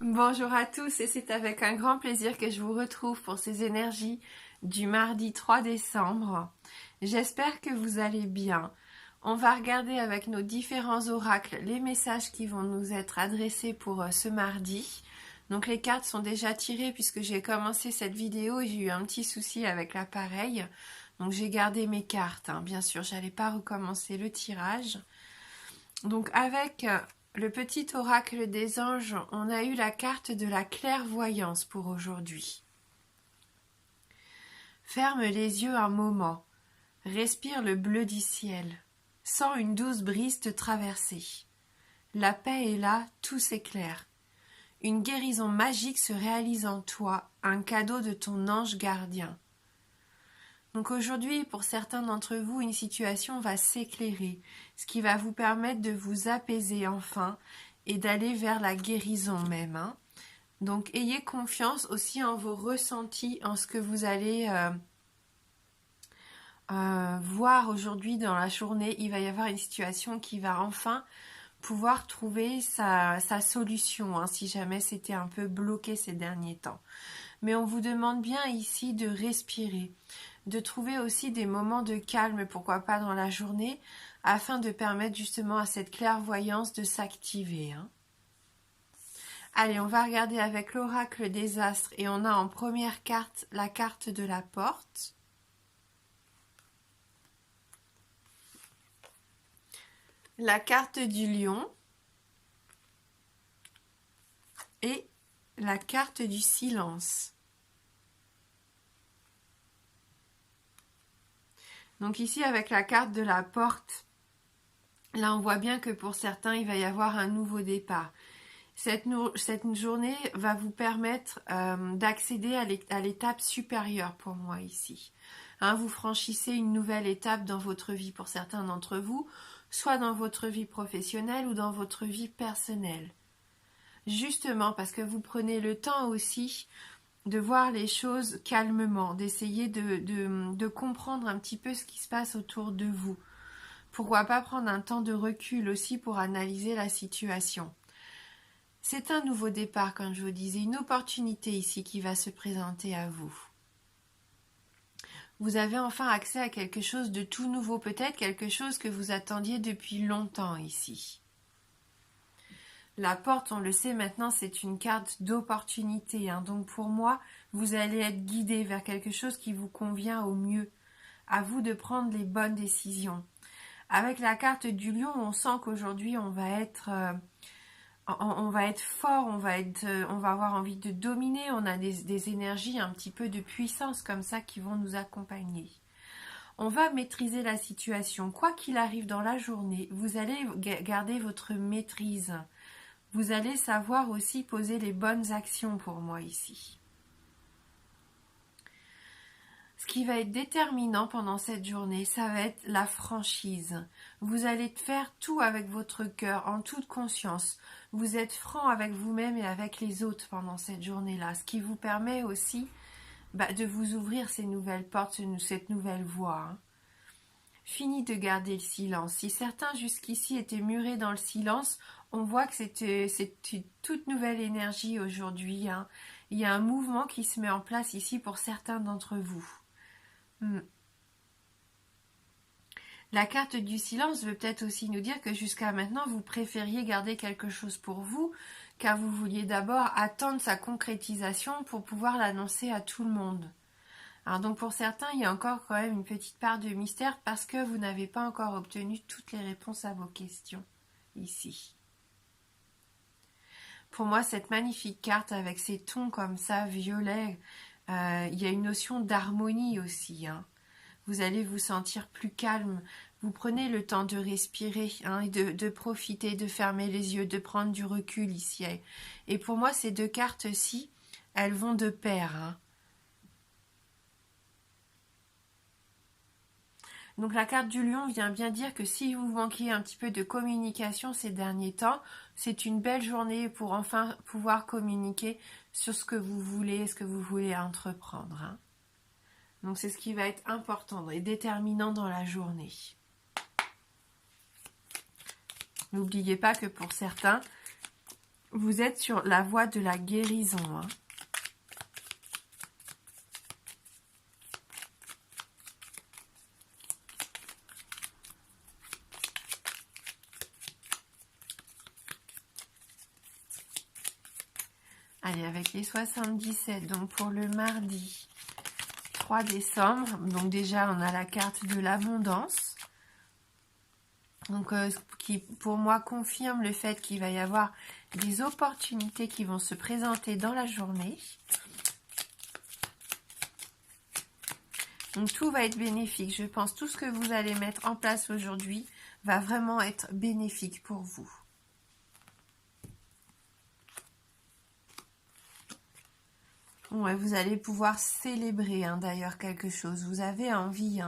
Bonjour à tous et c'est avec un grand plaisir que je vous retrouve pour ces énergies du mardi 3 décembre. J'espère que vous allez bien. On va regarder avec nos différents oracles les messages qui vont nous être adressés pour ce mardi. Donc les cartes sont déjà tirées puisque j'ai commencé cette vidéo et j'ai eu un petit souci avec l'appareil. Donc j'ai gardé mes cartes, bien sûr, j'allais pas recommencer le tirage. Donc avec le petit oracle des anges, on a eu la carte de la clairvoyance pour aujourd'hui. Ferme les yeux un moment, respire le bleu du ciel, sens une douce brise te traverser. La paix est là, tout s'éclaire. Une guérison magique se réalise en toi, un cadeau de ton ange gardien. Donc aujourd'hui, pour certains d'entre vous, une situation va s'éclairer, ce qui va vous permettre de vous apaiser enfin et d'aller vers la guérison même. Donc ayez confiance aussi en vos ressentis, en ce que vous allez voir aujourd'hui dans la journée. Il va y avoir une situation qui va enfin pouvoir trouver sa solution, si jamais c'était un peu bloqué ces derniers temps. Mais on vous demande bien ici de respirer, de trouver aussi des moments de calme, pourquoi pas dans la journée, afin de permettre justement à cette clairvoyance de s'activer. Allez, on va regarder avec l'oracle des astres et on a en première carte la carte de la porte. La carte du lion et la carte du silence. Donc ici avec la carte de la porte, là on voit bien que pour certains il va y avoir un nouveau départ. Cette journée va vous permettre d'accéder à l'étape supérieure pour moi ici. Vous franchissez une nouvelle étape dans votre vie pour certains d'entre vous, soit dans votre vie professionnelle ou dans votre vie personnelle. Justement parce que vous prenez le temps aussi de voir les choses calmement, d'essayer de comprendre un petit peu ce qui se passe autour de vous. Pourquoi pas prendre un temps de recul aussi pour analyser la situation. C'est un nouveau départ, comme je vous disais, une opportunité ici qui va se présenter à vous. Vous avez enfin accès à quelque chose de tout nouveau, peut-être quelque chose que vous attendiez depuis longtemps ici. La porte, on le sait maintenant, c'est une carte d'opportunité. Donc pour moi, vous allez être guidé vers quelque chose qui vous convient au mieux. À vous de prendre les bonnes décisions. Avec la carte du lion, on sent qu'aujourd'hui, on va être fort, on va avoir envie de dominer, on a des énergies un petit peu de puissance comme ça qui vont nous accompagner. On va maîtriser la situation. Quoi qu'il arrive dans la journée, vous allez garder votre maîtrise. Vous allez savoir aussi poser les bonnes actions pour moi ici. Ce qui va être déterminant pendant cette journée, ça va être la franchise. Vous allez faire tout avec votre cœur, en toute conscience. Vous êtes franc avec vous-même et avec les autres pendant cette journée-là, ce qui vous permet aussi de vous ouvrir ces nouvelles portes, cette nouvelle voie. Fini de garder le silence. Si certains jusqu'ici étaient murés dans le silence, on voit que c'est une toute nouvelle énergie aujourd'hui. Il y a un mouvement qui se met en place ici pour certains d'entre vous. La carte du silence veut peut-être aussi nous dire que jusqu'à maintenant, vous préfériez garder quelque chose pour vous, car vous vouliez d'abord attendre sa concrétisation pour pouvoir l'annoncer à tout le monde. Alors donc pour certains, il y a encore quand même une petite part de mystère parce que vous n'avez pas encore obtenu toutes les réponses à vos questions ici. Pour moi, cette magnifique carte avec ces tons comme ça, violet, il y a une notion d'harmonie aussi. Vous allez vous sentir plus calme. Vous prenez le temps de respirer et de profiter, de fermer les yeux, de prendre du recul ici. Et pour moi, ces deux cartes-ci, elles vont de pair. Donc la carte du lion vient bien dire que si vous manquez un petit peu de communication ces derniers temps, c'est une belle journée pour enfin pouvoir communiquer sur ce que vous voulez entreprendre. Donc c'est ce qui va être important et déterminant dans la journée. N'oubliez pas que pour certains, Vous êtes sur la voie de la guérison, hein. Allez, avec les 77, donc pour le mardi 3 décembre, donc déjà on a la carte de l'abondance, donc qui pour moi confirme le fait qu'il va y avoir des opportunités qui vont se présenter dans la journée. Donc tout va être bénéfique, je pense tout ce que vous allez mettre en place aujourd'hui va vraiment être bénéfique pour vous. Ouais, vous allez pouvoir célébrer d'ailleurs quelque chose. Vous avez envie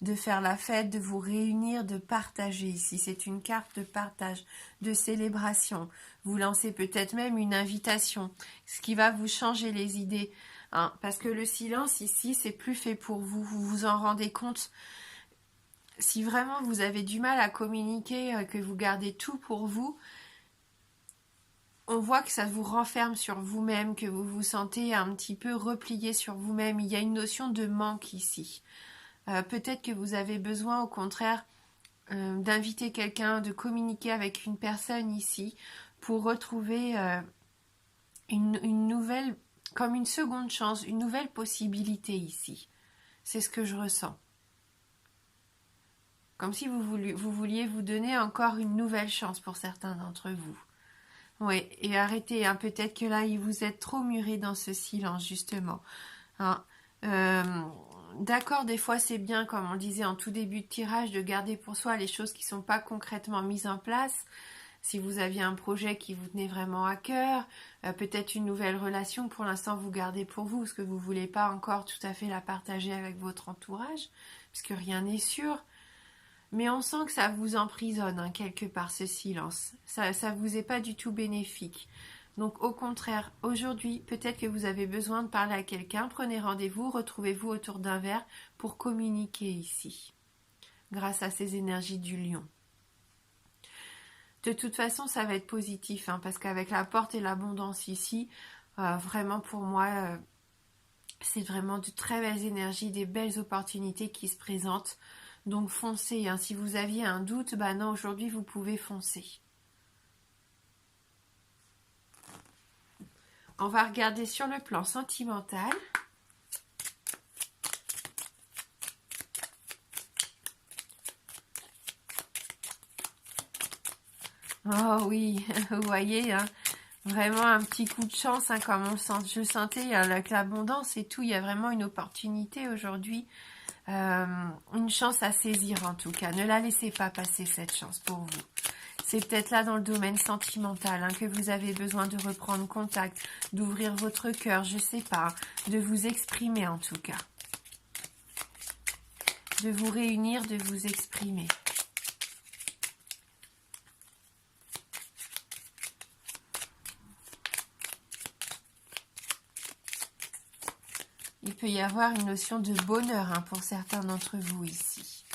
de faire la fête, de vous réunir, de partager ici. C'est une carte de partage, de célébration. Vous lancez peut-être même une invitation, ce qui va vous changer les idées. Parce que le silence ici, c'est plus fait pour vous. Vous vous en rendez compte. Si vraiment vous avez du mal à communiquer, que vous gardez tout pour vous, on voit que ça vous renferme sur vous-même, que vous vous sentez un petit peu replié sur vous-même. Il y a une notion de manque ici. Peut-être que vous avez besoin, au contraire, d'inviter quelqu'un, de communiquer avec une personne ici pour retrouver une nouvelle, comme une seconde chance, une nouvelle possibilité ici. C'est ce que je ressens. Comme si vous vouliez vous donner encore une nouvelle chance pour certains d'entre vous. Oui, et arrêtez, peut-être que là, vous êtes trop mûré dans ce silence, justement. D'accord, des fois, c'est bien, comme on le disait en tout début de tirage, de garder pour soi les choses qui ne sont pas concrètement mises en place. Si vous aviez un projet qui vous tenait vraiment à cœur, peut-être une nouvelle relation, pour l'instant, vous gardez pour vous, parce que vous ne voulez pas encore tout à fait la partager avec votre entourage, puisque rien n'est sûr. Mais on sent que ça vous emprisonne quelque part, ce silence. Ça vous est pas du tout bénéfique. Donc au contraire, aujourd'hui, peut-être que vous avez besoin de parler à quelqu'un. Prenez rendez-vous, retrouvez-vous autour d'un verre pour communiquer ici. Grâce à ces énergies du lion. De toute façon, ça va être positif. Parce qu'avec la porte et l'abondance ici, vraiment pour moi, c'est vraiment de très belles énergies, des belles opportunités qui se présentent. Donc foncez, si vous aviez un doute, non, aujourd'hui vous pouvez foncer. On va regarder sur le plan sentimental. Oh oui, vous voyez, vraiment un petit coup de chance, comme je sentais avec l'abondance et tout, il y a vraiment une opportunité aujourd'hui. Une chance à saisir en tout cas. Ne la laissez pas passer cette chance pour vous. C'est peut-être là dans le domaine sentimental que vous avez besoin de reprendre contact, d'ouvrir votre cœur, je sais pas, de vous exprimer en tout cas. De vous réunir, de vous exprimer. Il peut y avoir une notion de bonheur pour certains d'entre vous ici.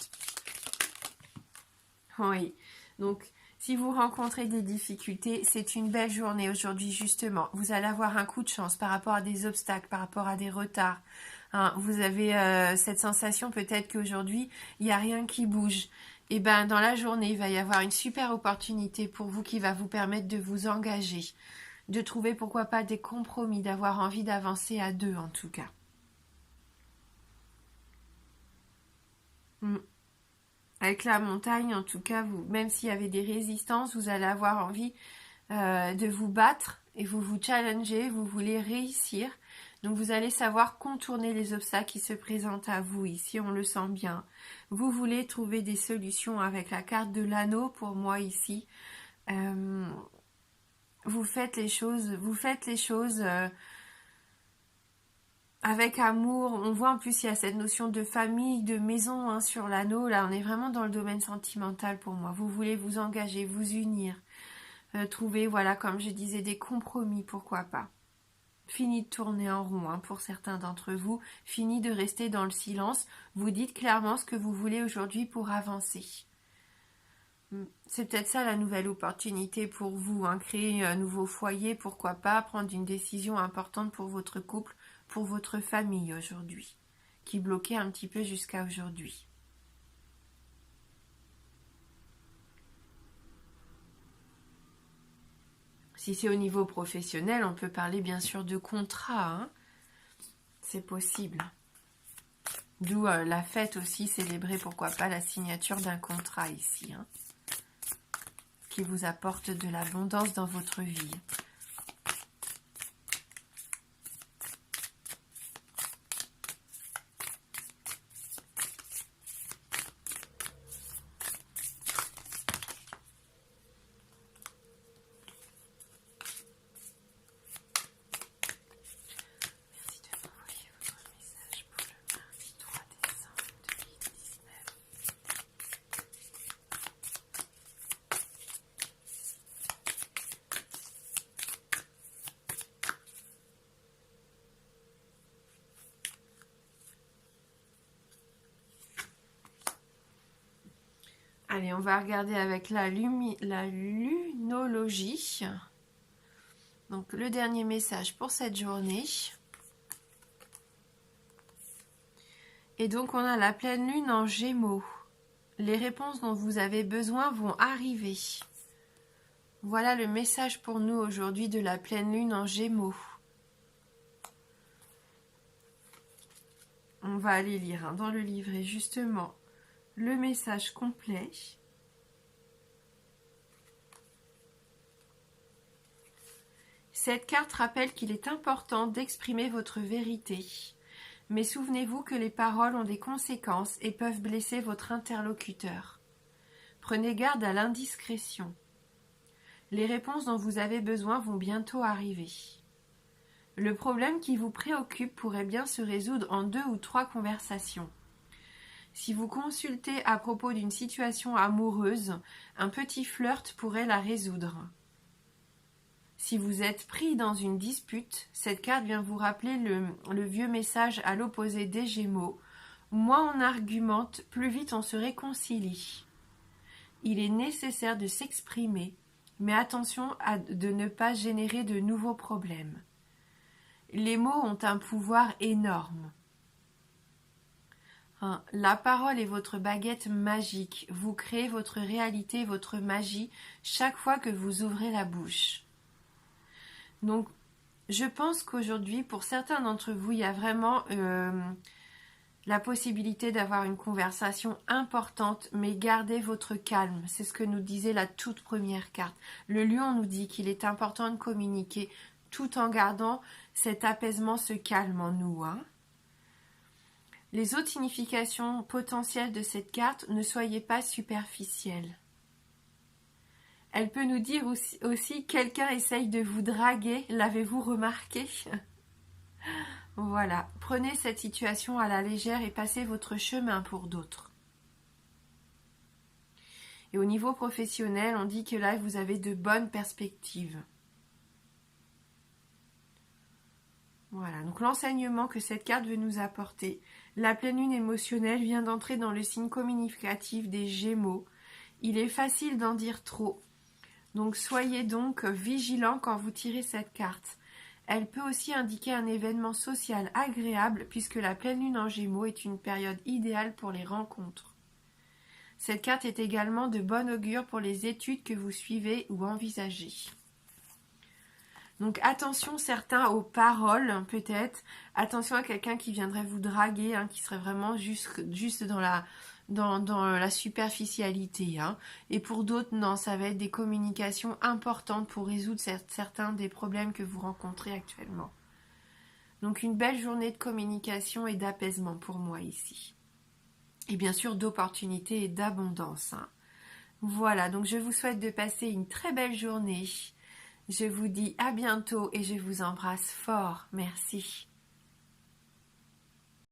Oui, donc si vous rencontrez des difficultés, c'est une belle journée aujourd'hui justement. Vous allez avoir un coup de chance par rapport à des obstacles, par rapport à des retards. Vous avez cette sensation peut-être qu'aujourd'hui, il n'y a rien qui bouge. Et dans la journée, il va y avoir une super opportunité pour vous qui va vous permettre de vous engager, de trouver pourquoi pas des compromis, d'avoir envie d'avancer à deux en tout cas. Avec la montagne, en tout cas, même s'il y avait des résistances, vous allez avoir envie de vous battre et vous challenger, vous voulez réussir. Donc vous allez savoir contourner les obstacles qui se présentent à vous ici, on le sent bien. Vous voulez trouver des solutions avec la carte de l'anneau pour moi ici. Vous faites les choses avec amour. On voit en plus il y a cette notion de famille, de maison sur l'anneau. Là on est vraiment dans le domaine sentimental pour moi. Vous voulez vous engager, vous unir, trouver, voilà, comme je disais, des compromis, pourquoi pas. Fini de tourner en rond pour certains d'entre vous. Fini de rester dans le silence. Vous dites clairement ce que vous voulez aujourd'hui pour avancer. C'est peut-être ça la nouvelle opportunité pour vous, hein, créer un nouveau foyer, pourquoi pas, prendre une décision importante pour votre couple, pour votre famille aujourd'hui, qui bloquait un petit peu jusqu'à aujourd'hui. Si c'est au niveau professionnel, on peut parler bien sûr de contrat, hein. C'est possible. D'où la fête aussi, célébrer pourquoi pas la signature d'un contrat ici, hein, qui vous apporte de l'abondance dans votre vie. Merci de m'envoyer votre message pour le mardi 3 décembre 2019. Allez, on va regarder avec la lunologie. Donc, le dernier message pour cette journée. Et donc, on a la pleine lune en Gémeaux. Les réponses dont vous avez besoin vont arriver. Voilà le message pour nous aujourd'hui de la pleine lune en Gémeaux. On va aller lire dans le livret justement le message complet. Cette carte rappelle qu'il est important d'exprimer votre vérité. Mais souvenez-vous que les paroles ont des conséquences et peuvent blesser votre interlocuteur. Prenez garde à l'indiscrétion. Les réponses dont vous avez besoin vont bientôt arriver. Le problème qui vous préoccupe pourrait bien se résoudre en 2 ou 3 conversations. Si vous consultez à propos d'une situation amoureuse, un petit flirt pourrait la résoudre. Si vous êtes pris dans une dispute, cette carte vient vous rappeler le vieux message à l'opposé des Gémeaux. Moins on argumente, plus vite on se réconcilie. Il est nécessaire de s'exprimer, mais attention de ne pas générer de nouveaux problèmes. Les mots ont un pouvoir énorme. La parole est votre baguette magique. Vous créez votre réalité, votre magie, chaque fois que vous ouvrez la bouche. Donc, je pense qu'aujourd'hui, pour certains d'entre vous, il y a vraiment la possibilité d'avoir une conversation importante, mais gardez votre calme. C'est ce que nous disait la toute première carte. Le lion nous dit qu'il est important de communiquer tout en gardant cet apaisement, ce calme en nous, hein. Les autres significations potentielles de cette carte, ne soyez pas superficiels. Elle peut nous dire aussi quelqu'un essaye de vous draguer, l'avez-vous remarqué? Voilà, prenez cette situation à la légère et passez votre chemin pour d'autres. Et au niveau professionnel, on dit que là, vous avez de bonnes perspectives. Voilà, donc l'enseignement que cette carte veut nous apporter. La pleine lune émotionnelle vient d'entrer dans le signe communicatif des Gémeaux. Il est facile d'en dire trop. Donc soyez donc vigilants quand vous tirez cette carte. Elle peut aussi indiquer un événement social agréable puisque la pleine lune en Gémeaux est une période idéale pour les rencontres. Cette carte est également de bon augure pour les études que vous suivez ou envisagez. Donc attention certains aux paroles peut-être, attention à quelqu'un qui viendrait vous draguer, hein, qui serait vraiment juste dans la superficialité. Hein. Et pour d'autres, non, ça va être des communications importantes pour résoudre certains des problèmes que vous rencontrez actuellement. Donc une belle journée de communication et d'apaisement pour moi ici. Et bien sûr d'opportunités et d'abondance. Hein. Voilà, donc je vous souhaite de passer une très belle journée. Je vous dis à bientôt et je vous embrasse fort. Merci.